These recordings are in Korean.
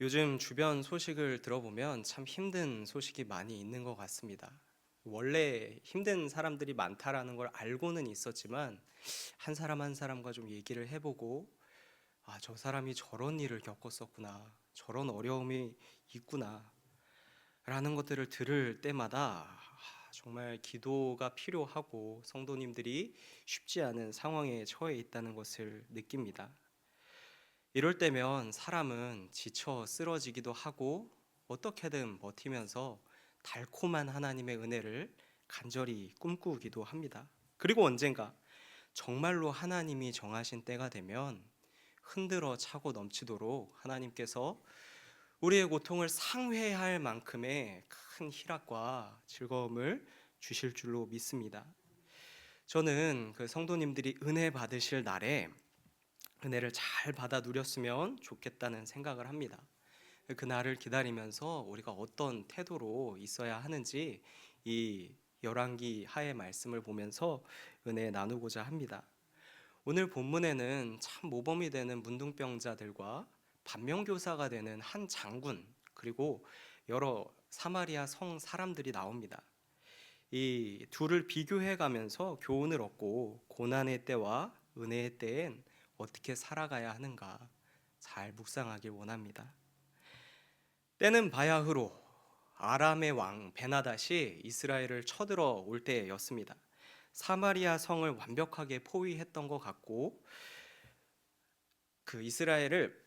요즘 주변 소식을 들어보면 참 힘든 소식이 많이 있는 것 같습니다. 원래 힘든 사람들이 많다라는 걸 알고는 있었지만 한 사람 한 사람과 좀 얘기를 해보고 저 사람이 저런 일을 겪었었구나. 저런 어려움이 있구나. 라는 것들을 들을 때마다 정말 기도가 필요하고 성도님들이 쉽지 않은 상황에 처해 있다는 것을 느낍니다. 이럴 때면 사람은 지쳐 쓰러지기도 하고 어떻게든 버티면서 달콤한 하나님의 은혜를 간절히 꿈꾸기도 합니다. 그리고 언젠가 정말로 하나님이 정하신 때가 되면 흔들어 차고 넘치도록 하나님께서 우리의 고통을 상회할 만큼의 큰 희락과 즐거움을 주실 줄로 믿습니다. 저는 그 성도님들이 은혜 받으실 날에 은혜를 잘 받아 누렸으면 좋겠다는 생각을 합니다. 그날을 기다리면서 우리가 어떤 태도로 있어야 하는지 이 열왕기 하의 말씀을 보면서 은혜 나누고자 합니다. 오늘 본문에는 참 모범이 되는 문둥병자들과 반면교사가 되는 한 장군 그리고 여러 사마리아 성 사람들이 나옵니다. 이 둘을 비교해 가면서 교훈을 얻고 고난의 때와 은혜의 때엔 어떻게 살아가야 하는가 잘 묵상하길 원합니다. 때는 바야흐로 아람의 왕 베나닷이 이스라엘을 쳐들어 올 때였습니다. 사마리아 성을 완벽하게 포위했던 것 같고 그 이스라엘을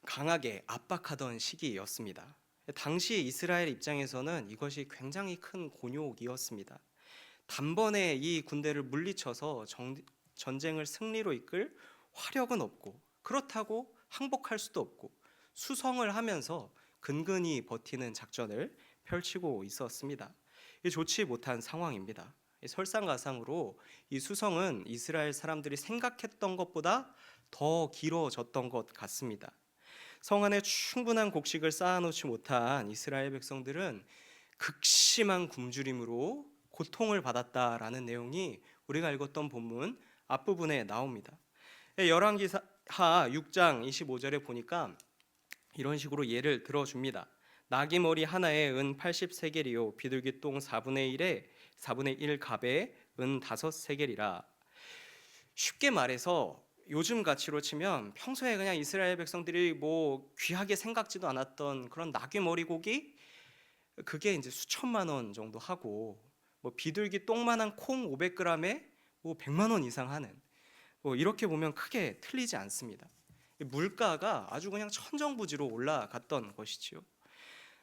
강하게 압박하던 시기였습니다. 당시 이스라엘 입장에서는 이것이 굉장히 큰 곤욕이었습니다. 단번에 이 군대를 물리쳐서 전쟁을 승리로 이끌 화력은 없고 그렇다고 항복할 수도 없고 수성을 하면서 근근히 버티는 작전을 펼치고 있었습니다. 좋지 못한 상황입니다. 설상가상으로 이 수성은 이스라엘 사람들이 생각했던 것보다 더 길어졌던 것 같습니다. 성 안에 충분한 곡식을 쌓아놓지 못한 이스라엘 백성들은 극심한 굶주림으로 고통을 받았다라는 내용이 우리가 읽었던 본문 앞부분에 나옵니다. 열왕기하 6장 25절에 보니까 이런 식으로 예를 들어줍니다. 나귀 머리 하나에 은 80세겔이요 비둘기 똥 4분의 1 갑에 은 5세겔이라. 쉽게 말해서 요즘 가치로 치면 평소에 그냥 이스라엘 백성들이 뭐 귀하게 생각지도 않았던 그런 나귀 머리 고기 그게 이제 수천만 원 정도 하고 뭐 비둘기 똥만한 콩 500g에 뭐 100만 원 이상 하는 뭐 이렇게 보면 크게 틀리지 않습니다. 물가가 아주 그냥 천정부지로 올라갔던 것이지요.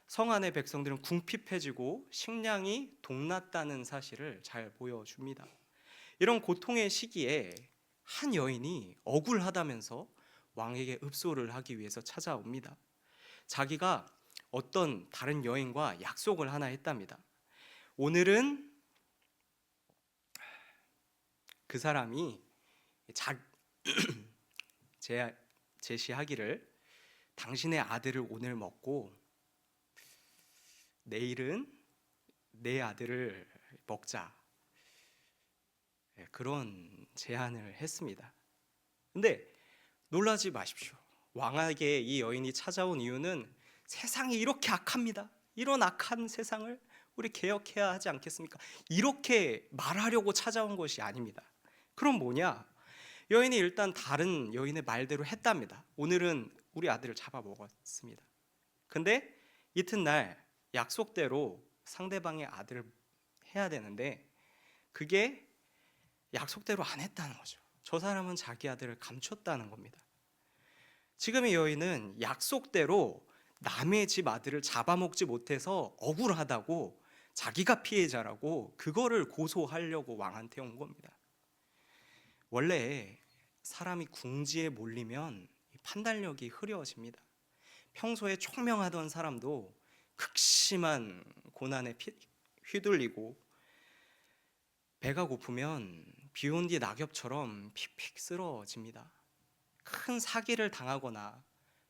성 안의 백성들은 궁핍해지고 식량이 동났다는 사실을 잘 보여줍니다. 이런 고통의 시기에 한 여인이 억울하다면서 왕에게 읍소를 하기 위해서 찾아옵니다. 자기가 어떤 다른 여인과 약속을 하나 했답니다. 오늘은 그 사람이 제시하기를 당신의 아들을 오늘 먹고 내일은 내 아들을 먹자, 그런 제안을 했습니다. 근데 놀라지 마십시오. 왕에게 이 여인이 찾아온 이유는 세상이 이렇게 악합니다. 이런 악한 세상을 우리 개혁해야 하지 않겠습니까? 이렇게 말하려고 찾아온 것이 아닙니다. 그럼 뭐냐? 여인이 일단 다른 여인의 말대로 했답니다. 오늘은 우리 아들을 잡아먹었습니다. 근데 이튿날 약속대로 상대방의 아들을 해야 되는데 그게 약속대로 안 했다는 거죠. 저 사람은 자기 아들을 감췄다는 겁니다. 지금 이 여인은 약속대로 남의 집 아들을 잡아먹지 못해서 억울하다고 자기가 피해자라고 그거를 고소하려고 왕한테 온 겁니다. 원래 사람이 궁지에 몰리면 판단력이 흐려집니다. 평소에 총명하던 사람도 극심한 고난에 휘둘리고 배가 고프면 비온 뒤 낙엽처럼 픽픽 쓰러집니다. 큰 사기를 당하거나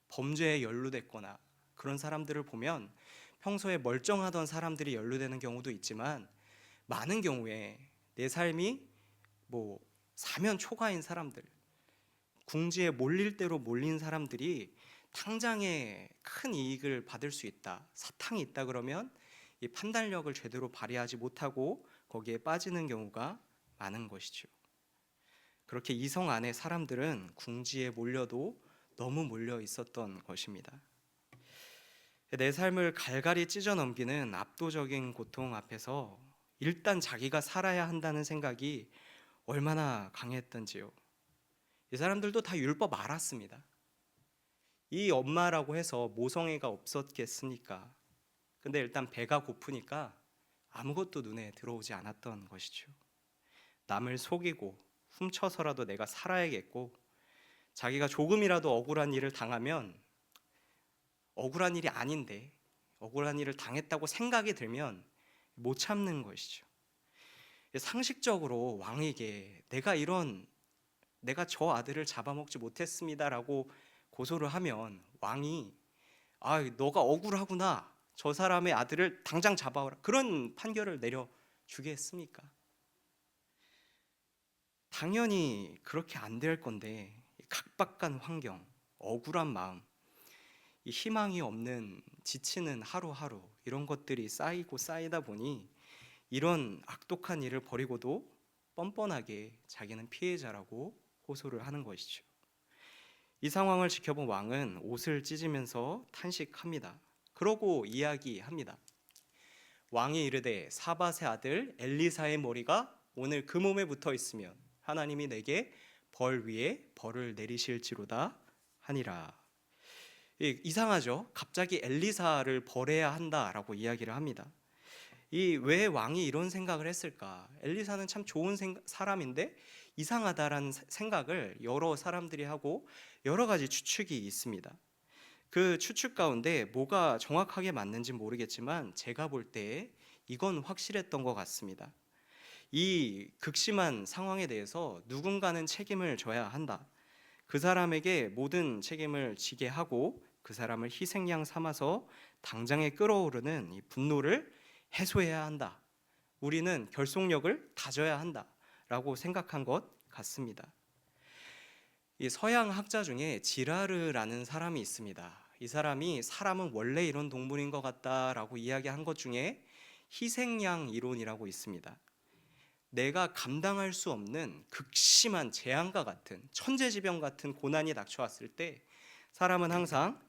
범죄에 연루됐거나 그런 사람들을 보면 평소에 멀쩡하던 사람들이 연루되는 경우도 있지만 많은 경우에 내 삶이 뭐 사면 초가인 사람들, 궁지에 몰릴 대로 몰린 사람들이 당장에 큰 큰 이익을 받을 수 있다, 사탕이 있다 그러면 이 판단력을 제대로 발휘하지 못하고 거기에 빠지는 경우가 많은 것이죠. 그렇게 이성 안에 사람들은 궁지에 몰려도 너무 몰려 있었던 것입니다. 내 삶을 갈갈이 찢어 넘기는 압도적인 고통 앞에서 일단 자기가 살아야 한다는 생각이 얼마나 강했던지요. 이 사람들도 다 율법 알았습니다. 이 엄마라고 해서 모성애가 없었겠습니까? 근데 일단 배가 고프니까 아무것도 눈에 들어오지 않았던 것이죠. 남을 속이고 훔쳐서라도 내가 살아야겠고, 자기가 조금이라도 억울한 일을 당하면 억울한 일이 아닌데 억울한 일을 당했다고 생각이 들면 못 참는 것이죠. 상식적으로 왕에게 내가 저 아들을 잡아먹지 못했습니다라고 고소를 하면 왕이 너가 억울하구나, 저 사람의 아들을 당장 잡아오라, 그런 판결을 내려주겠습니까? 당연히 그렇게 안 될 건데, 각박한 환경, 억울한 마음, 이 희망이 없는, 지치는 하루하루, 이런 것들이 쌓이고 쌓이다 보니 이런 악독한 일을 벌이고도 뻔뻔하게 자기는 피해자라고 호소를 하는 것이죠. 이 상황을 지켜본 왕은 옷을 찢으면서 탄식합니다. 그러고 이야기합니다. 왕이 이르되 사밧의 아들 엘리사의 머리가 오늘 그 몸에 붙어 있으면 하나님이 내게 벌 위에 벌을 내리실지로다 하니라. 이상하죠? 갑자기 엘리사를 벌해야 한다라고 이야기를 합니다. 왜 왕이 이런 생각을 했을까? 엘리사는 참 좋은 사람인데 이상하다라는 생각을 여러 사람들이 하고 여러 가지 추측이 있습니다. 그 추측 가운데 뭐가 정확하게 맞는지 모르겠지만 제가 볼 때 이건 확실했던 것 같습니다. 이 극심한 상황에 대해서 누군가는 책임을 져야 한다. 그 사람에게 모든 책임을 지게 하고 그 사람을 희생양 삼아서 당장에 끓어오르는 이 분노를 해소해야 한다. 우리는 결속력을 다져야 한다라고 생각한 것 같습니다. 이 서양 학자 중에 지라르라는 사람이 있습니다. 이 사람이 사람은 원래 이런 동물인 것 같다라고 이야기한 것 중에 희생양 이론이라고 있습니다. 내가 감당할 수 없는 극심한 재앙과 같은 천재지변 같은 고난이 닥쳐왔을 때 사람은 항상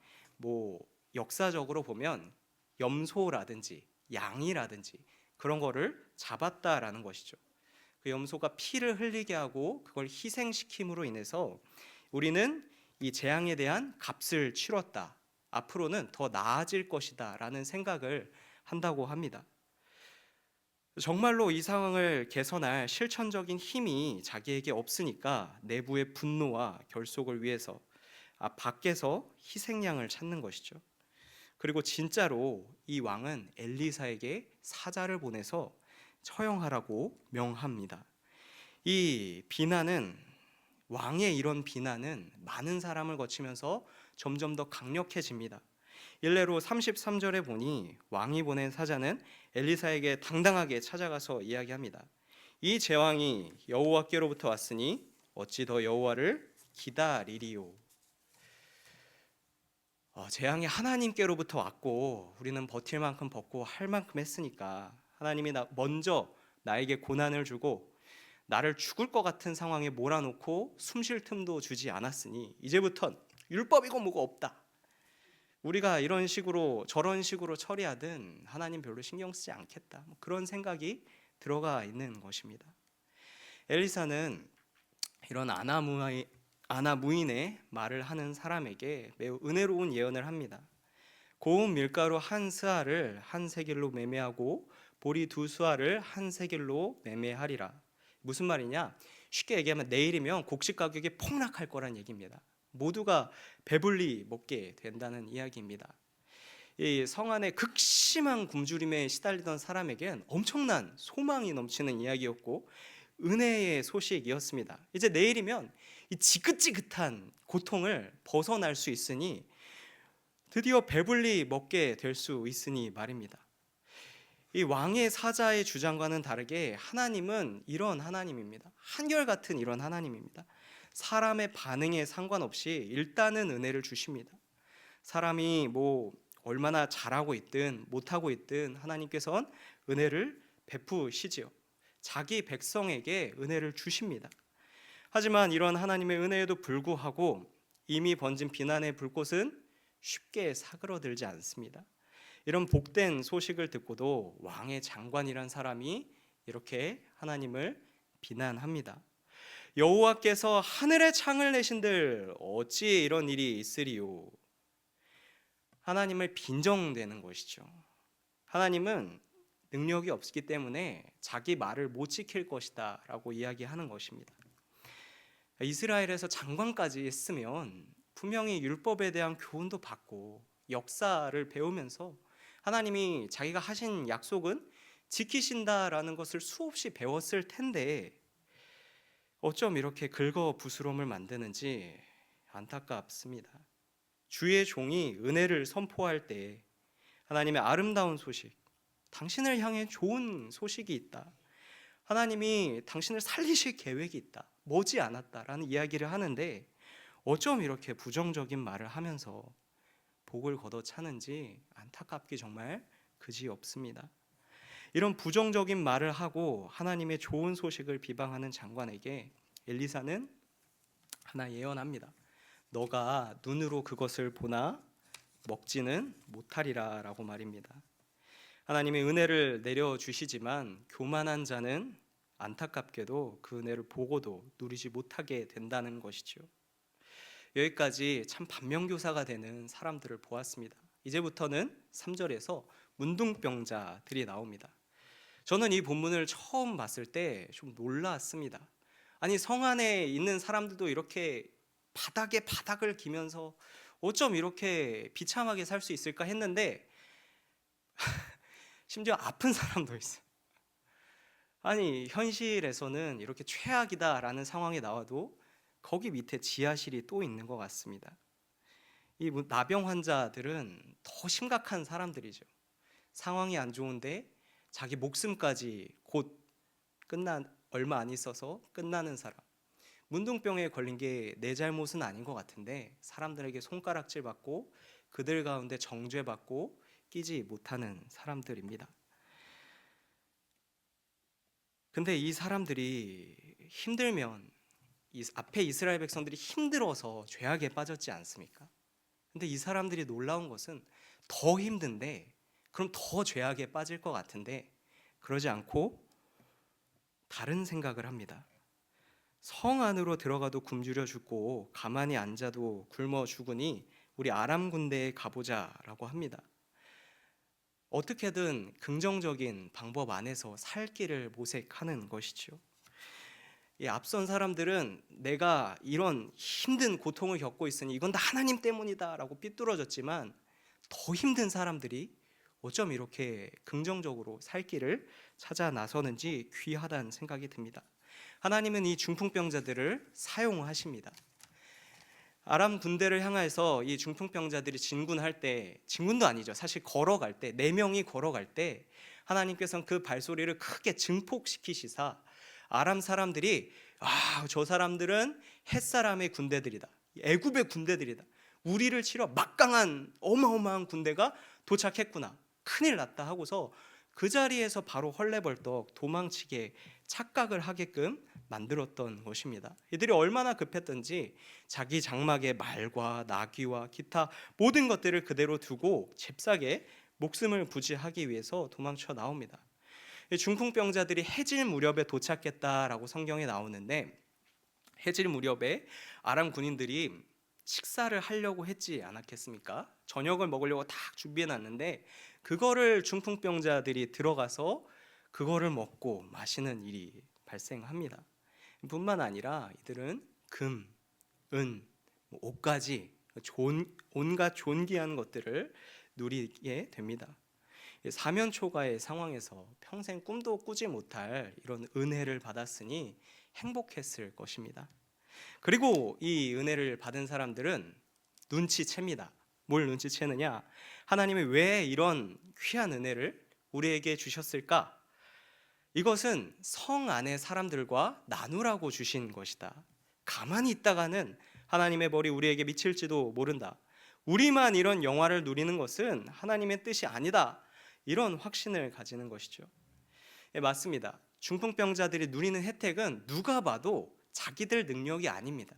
역사적으로 보면 염소라든지 양이라든지 그런 거를 잡았다라는 것이죠. 그 염소가 피를 흘리게 하고 그걸 희생시킴으로 인해서 우리는 이 재앙에 대한 값을 치렀다, 앞으로는 더 나아질 것이다 라는 생각을 한다고 합니다. 정말로 이 상황을 개선할 실천적인 힘이 자기에게 없으니까 내부의 분노와 결속을 위해서 밖에서 희생양을 찾는 것이죠. 그리고 진짜로 이 왕은 엘리사에게 사자를 보내서 처형하라고 명합니다. 이 비난은, 왕의 이런 비난은 많은 사람을 거치면서 점점 더 강력해집니다. 일례로 33절에 보니 왕이 보낸 사자는 엘리사에게 당당하게 찾아가서 이야기합니다. 이 제왕이 여호와께로부터 왔으니 어찌 더 여호와를 기다리리요. 재앙이 하나님께로부터 왔고 우리는 버틸 만큼 벗고 할 만큼 했으니까 하나님이 먼저 나에게 고난을 주고 나를 죽을 것 같은 상황에 몰아놓고 숨 쉴 틈도 주지 않았으니 이제부턴 율법이고 뭐고 없다, 우리가 이런 식으로 저런 식으로 처리하든 하나님 별로 신경 쓰지 않겠다, 그런 생각이 들어가 있는 것입니다. 엘리사는 이런 아나 무인의 말을 하는 사람에게 매우 은혜로운 예언을 합니다. 고운 밀가루 한 스아를 한 세겔로 매매하고 보리 두 스아를 한 세겔로 매매하리라. 무슨 말이냐? 쉽게 얘기하면 내일이면 곡식 가격이 폭락할 거란 얘기입니다. 모두가 배불리 먹게 된다는 이야기입니다. 이 성 안에 극심한 굶주림에 시달리던 사람에겐 엄청난 소망이 넘치는 이야기였고 은혜의 소식이었습니다. 이제 내일이면 이 지긋지긋한 고통을 벗어날 수 있으니 드디어 배불리 먹게 될 수 있으니 말입니다. 이 왕의 사자의 주장과는 다르게 하나님은 이런 하나님입니다. 한결같은 이런 하나님입니다. 사람의 반응에 상관없이 일단은 은혜를 주십니다. 사람이 뭐 얼마나 잘하고 있든 못하고 있든 하나님께서는 은혜를 베푸시지요. 자기 백성에게 은혜를 주십니다. 하지만 이런 하나님의 은혜에도 불구하고 이미 번진 비난의 불꽃은 쉽게 사그러들지 않습니다. 이런 복된 소식을 듣고도 왕의 장관이란 사람이 이렇게 하나님을 비난합니다. 여호와께서 하늘의 창을 내신들 어찌 이런 일이 있으리요. 하나님을 빈정대는 것이죠. 하나님은 능력이 없기 때문에 자기 말을 못 지킬 것이다 라고 이야기하는 것입니다. 이스라엘에서 장관까지 했으면 분명히 율법에 대한 교훈도 받고 역사를 배우면서 하나님이 자기가 하신 약속은 지키신다라는 것을 수없이 배웠을 텐데 어쩜 이렇게 긁어부스럼을 만드는지 안타깝습니다. 주의 종이 은혜를 선포할 때 하나님의 아름다운 소식, 당신을 향해 좋은 소식이 있다, 하나님이 당신을 살리실 계획이 있다, 머지 않았다라는 이야기를 하는데 어쩜 이렇게 부정적인 말을 하면서 복을 걷어차는지 안타깝기 정말 그지없습니다. 이런 부정적인 말을 하고 하나님의 좋은 소식을 비방하는 장관에게 엘리사는 하나 예언합니다. 너가 눈으로 그것을 보나 먹지는 못하리라 라고 말입니다. 하나님의 은혜를 내려주시지만 교만한 자는 안타깝게도 그 은혜를 보고도 누리지 못하게 된다는 것이죠. 여기까지 참 반면교사가 되는 사람들을 보았습니다. 이제부터는 3절에서 문둥병자들이 나옵니다. 저는 이 본문을 처음 봤을 때 좀 놀랐습니다. 아니, 성 안에 있는 사람들도 이렇게 바닥에 바닥을 기면서 어쩜 이렇게 비참하게 살 수 있을까 했는데 심지어 아픈 사람도 있어요. 아니, 현실에서는 이렇게 최악이다라는 상황이 나와도 거기 밑에 지하실이 또 있는 것 같습니다. 이 나병 환자들은 더 심각한 사람들이죠. 상황이 안 좋은데 자기 목숨까지 곧 얼마 안 있어서 끝나는 사람. 문둥병에 걸린 게 내 잘못은 아닌 것 같은데 사람들에게 손가락질 받고 그들 가운데 정죄받고 끼지 못하는 사람들입니다. 근데 이 사람들이 힘들면 이 앞에 이스라엘 백성들이 힘들어서 죄악에 빠졌지 않습니까? 근데 이 사람들이 놀라운 것은 더 힘든데 그럼 더 죄악에 빠질 것 같은데 그러지 않고 다른 생각을 합니다. 성 안으로 들어가도 굶주려 죽고 가만히 앉아도 굶어 죽으니 우리 아람 군대에 가보자라고 합니다. 어떻게든 긍정적인 방법 안에서 살 길을 모색하는 것이죠. 이 앞선 사람들은 내가 이런 힘든 고통을 겪고 있으니 이건 다 하나님 때문이다라고 삐뚤어졌지만 더 힘든 사람들이 어쩜 이렇게 긍정적으로 살 길을 찾아 나서는지 귀하다는 생각이 듭니다. 하나님은 이 중풍병자들을 사용하십니다. 아람 군대를 향해서 이 중풍병자들이 진군할 때, 진군도 아니죠, 사실 걸어갈 때, 4명이 걸어갈 때 하나님께서는 그 발소리를 크게 증폭시키시사 아람 사람들이 저 사람들은 햇사람의 군대들이다, 애굽의 군대들이다, 우리를 치러 막강한 어마어마한 군대가 도착했구나, 큰일 났다 하고서 그 자리에서 바로 헐레벌떡 도망치게 착각을 하게끔 만들었던 것입니다. 이들이 얼마나 급했던지 자기 장막의 말과 나귀와 기타 모든 것들을 그대로 두고 잽싸게 목숨을 부지하기 위해서 도망쳐 나옵니다. 중풍병자들이 해질 무렵에 도착했다라고 성경에 나오는데 해질 무렵에 아람 군인들이 식사를 하려고 했지 않았겠습니까? 저녁을 먹으려고 딱 준비해 놨는데 그거를 중풍병자들이 들어가서 그거를 먹고 마시는 일이 발생합니다. 뿐만 아니라 이들은 금, 은, 옷까지 온갖 존귀한 것들을 누리게 됩니다. 사면초가의 상황에서 평생 꿈도 꾸지 못할 이런 은혜를 받았으니 행복했을 것입니다. 그리고 이 은혜를 받은 사람들은 눈치챕니다. 뭘 눈치채느냐? 하나님이 왜 이런 귀한 은혜를 우리에게 주셨을까? 이것은 성 안의 사람들과 나누라고 주신 것이다. 가만히 있다가는 하나님의 벌이 우리에게 미칠지도 모른다. 우리만 이런 영화를 누리는 것은 하나님의 뜻이 아니다. 이런 확신을 가지는 것이죠. 예, 맞습니다. 중풍병자들이 누리는 혜택은 누가 봐도 자기들 능력이 아닙니다.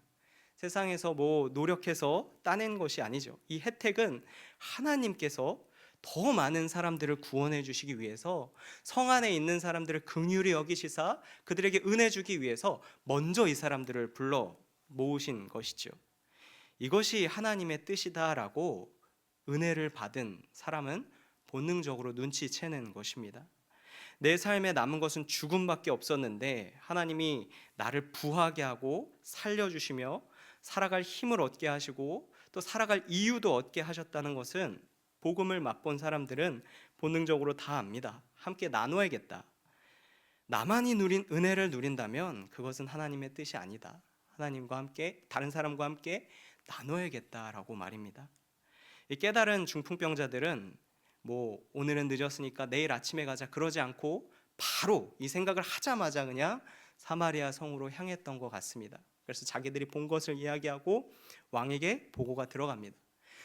세상에서 뭐 노력해서 따낸 것이 아니죠. 이 혜택은 하나님께서 더 많은 사람들을 구원해 주시기 위해서, 성 안에 있는 사람들을 긍휼히 여기시사 그들에게 은혜 주기 위해서 먼저 이 사람들을 불러 모으신 것이죠. 이것이 하나님의 뜻이다라고 은혜를 받은 사람은 본능적으로 눈치채는 것입니다. 내 삶에 남은 것은 죽음밖에 없었는데 하나님이 나를 부하게 하고 살려주시며 살아갈 힘을 얻게 하시고 또 살아갈 이유도 얻게 하셨다는 것은, 복음을 맛본 사람들은 본능적으로 다 압니다. 함께 나눠야겠다. 나만이 누린 은혜를 누린다면 그것은 하나님의 뜻이 아니다. 하나님과 함께, 다른 사람과 함께 나눠야겠다라고 말입니다. 이 깨달은 중풍병자들은 뭐 오늘은 늦었으니까 내일 아침에 가자 그러지 않고 바로 이 생각을 하자마자 그냥 사마리아 성으로 향했던 것 같습니다. 그래서 자기들이 본 것을 이야기하고 왕에게 보고가 들어갑니다.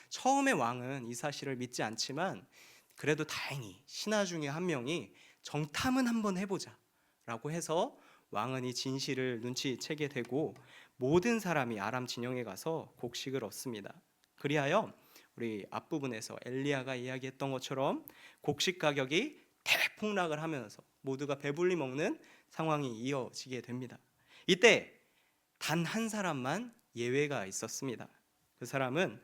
처음에 왕은 이 사실을 믿지 않지만 그래도 다행히 신하 중에 한 명이 정탐은 한번 해보자 라고 해서 왕은 이 진실을 눈치채게 되고 모든 사람이 아람 진영에 가서 곡식을 얻습니다. 그리하여 우리 앞부분에서 엘리야가 이야기했던 것처럼 곡식 가격이 대폭락을 하면서 모두가 배불리 먹는 상황이 이어지게 됩니다. 이때 단 한 사람만 예외가 있었습니다. 그 사람은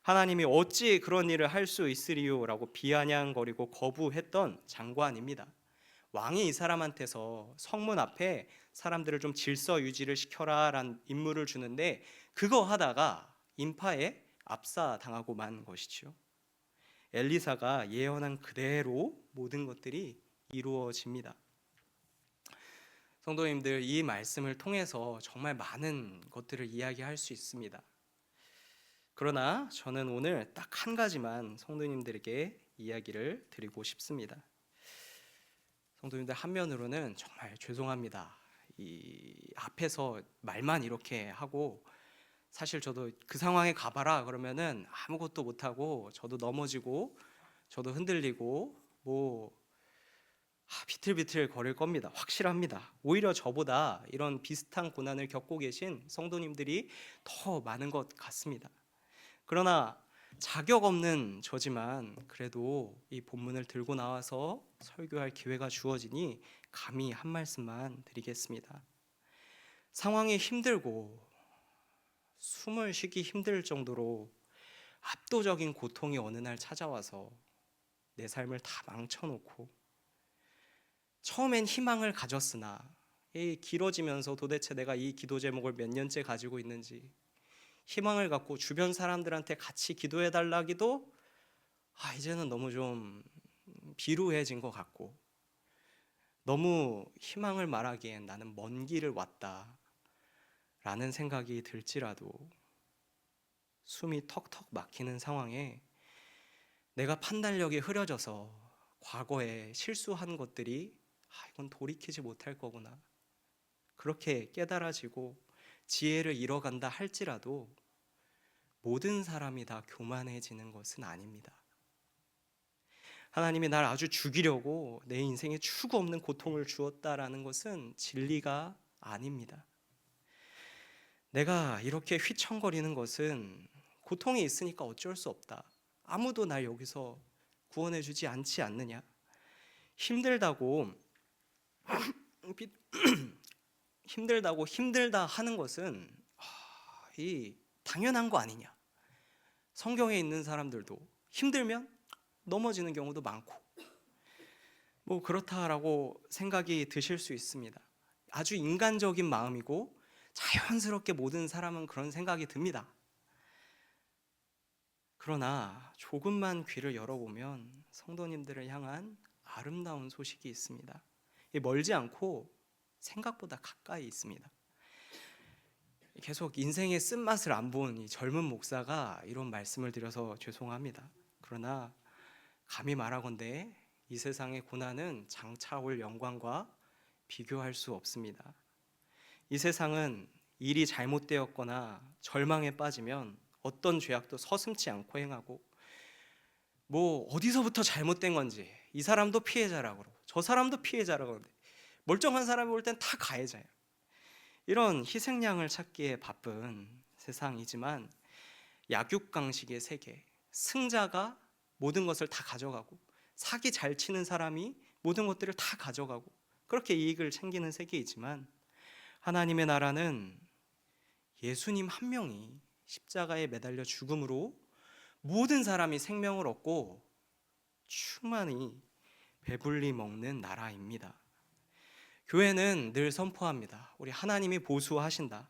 하나님이 어찌 그런 일을 할 수 있으리요 라고 비아냥거리고 거부했던 장관입니다. 왕이 이 사람한테서 성문 앞에 사람들을 좀 질서 유지를 시켜라 라는 임무를 주는데 그거 하다가 인파에 압사당하고 만 것이죠. 엘리사가 예언한 그대로 모든 것들이 이루어집니다. 성도님들, 이 말씀을 통해서 정말 많은 것들을 이야기할 수 있습니다. 그러나 저는 오늘 딱 한 가지만 성도님들에게 이야기를 드리고 싶습니다. 성도님들, 한면으로는 정말 죄송합니다. 이 앞에서 말만 이렇게 하고 사실 저도 그 상황에 가봐라 그러면은 아무것도 못하고 저도 넘어지고 저도 흔들리고 비틀비틀 거릴 겁니다. 확실합니다. 오히려 저보다 이런 비슷한 고난을 겪고 계신 성도님들이 더 많은 것 같습니다. 그러나 자격 없는 저지만 그래도 이 본문을 들고 나와서 설교할 기회가 주어지니 감히 한 말씀만 드리겠습니다. 상황이 힘들고 숨을 쉬기 힘들 정도로 압도적인 고통이 어느 날 찾아와서 내 삶을 다 망쳐놓고 처음엔 희망을 가졌으나 길어지면서 도대체 내가 이 기도 제목을 몇 년째 가지고 있는지 희망을 갖고 주변 사람들한테 같이 기도해달라기도 이제는 너무 좀 비루해진 것 같고 너무 희망을 말하기엔 나는 먼 길을 왔다 라는 생각이 들지라도 숨이 턱턱 막히는 상황에 내가 판단력이 흐려져서 과거에 실수한 것들이 이건 돌이키지 못할 거구나 그렇게 깨달아지고 지혜를 잃어간다 할지라도 모든 사람이 다 교만해지는 것은 아닙니다. 하나님이 날 아주 죽이려고 내 인생에 추구 없는 고통을 주었다라는 것은 진리가 아닙니다. 내가 이렇게 휘청거리는 것은 고통이 있으니까 어쩔 수 없다. 아무도 날 여기서 구원해 주지 않지 않느냐. 힘들다고 힘들다 하는 것은 당연한 거 아니냐. 성경에 있는 사람들도 힘들면 넘어지는 경우도 많고 그렇다라고 생각이 드실 수 있습니다. 아주 인간적인 마음이고 자연스럽게 모든 사람은 그런 생각이 듭니다. 그러나 조금만 귀를 열어보면 성도님들을 향한 아름다운 소식이 있습니다. 멀지 않고 생각보다 가까이 있습니다. 계속 인생의 쓴맛을 안 본 이 젊은 목사가 이런 말씀을 드려서 죄송합니다. 그러나 감히 말하건대 이 세상의 고난은 장차 올 영광과 비교할 수 없습니다. 이 세상은 일이 잘못되었거나 절망에 빠지면 어떤 죄악도 서슴지 않고 행하고, 뭐 어디서부터 잘못된 건지 이 사람도 피해자라고 그러고 저 사람도 피해자라고 그러는데 멀쩡한 사람이 볼 땐 다 가해자예요. 이런 희생양을 찾기에 바쁜 세상이지만 약육강식의 세계, 승자가 모든 것을 다 가져가고 사기 잘 치는 사람이 모든 것들을 다 가져가고 그렇게 이익을 챙기는 세계이지만, 하나님의 나라는 예수님 한 명이 십자가에 매달려 죽음으로 모든 사람이 생명을 얻고 충만히 배불리 먹는 나라입니다. 교회는 늘 선포합니다. 우리 하나님이 보수하신다.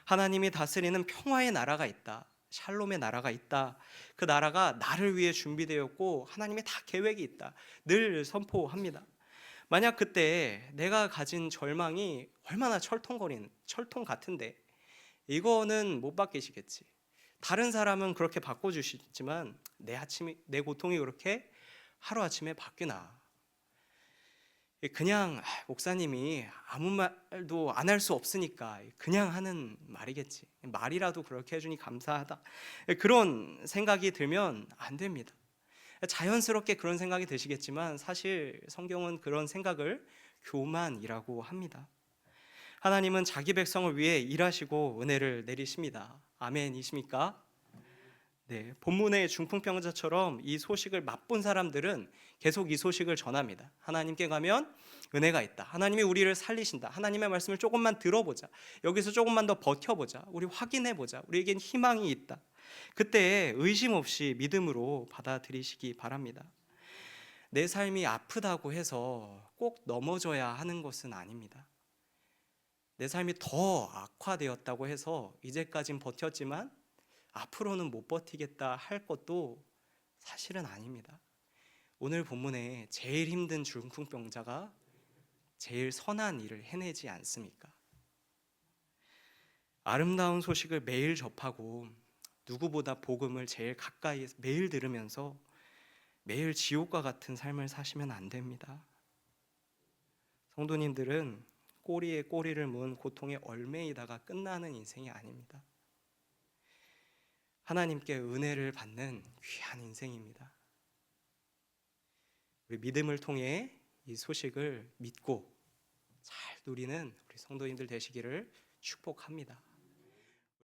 하나님이 다스리는 평화의 나라가 있다. 샬롬의 나라가 있다. 그 나라가 나를 위해 준비되었고 하나님의 다 계획이 있다. 늘 선포합니다. 만약 그때 내가 가진 절망이 얼마나 철통 같은데 이거는 못 바뀌시겠지. 다른 사람은 그렇게 바꿔주시지만 내 고통이 그렇게 하루아침에 바뀌나. 그냥 목사님이 아무 말도 안 할 수 없으니까 그냥 하는 말이겠지. 말이라도 그렇게 해주니 감사하다. 그런 생각이 들면 안 됩니다. 자연스럽게 그런 생각이 드시겠지만 사실 성경은 그런 생각을 교만이라고 합니다. 하나님은 자기 백성을 위해 일하시고 은혜를 내리십니다. 아멘이십니까? 네, 본문의 중풍병자처럼 이 소식을 맛본 사람들은 계속 이 소식을 전합니다. 하나님께 가면 은혜가 있다. 하나님이 우리를 살리신다. 하나님의 말씀을 조금만 들어보자. 여기서 조금만 더 버텨보자. 우리 확인해보자. 우리에겐 희망이 있다. 그때 의심 없이 믿음으로 받아들이시기 바랍니다. 내 삶이 아프다고 해서 꼭 넘어져야 하는 것은 아닙니다. 내 삶이 더 악화되었다고 해서 이제까진 버텼지만 앞으로는 못 버티겠다 할 것도 사실은 아닙니다. 오늘 본문에 제일 힘든 중풍병자가 제일 선한 일을 해내지 않습니까? 아름다운 소식을 매일 접하고 누구보다 복음을 제일 가까이에서 매일 들으면서 매일 지옥과 같은 삶을 사시면 안 됩니다. 성도님들은 꼬리에 꼬리를 문 고통의 얼매이다가 끝나는 인생이 아닙니다. 하나님께 은혜를 받는 귀한 인생입니다. 우리 믿음을 통해 이 소식을 믿고 잘 누리는 우리 성도님들 되시기를 축복합니다.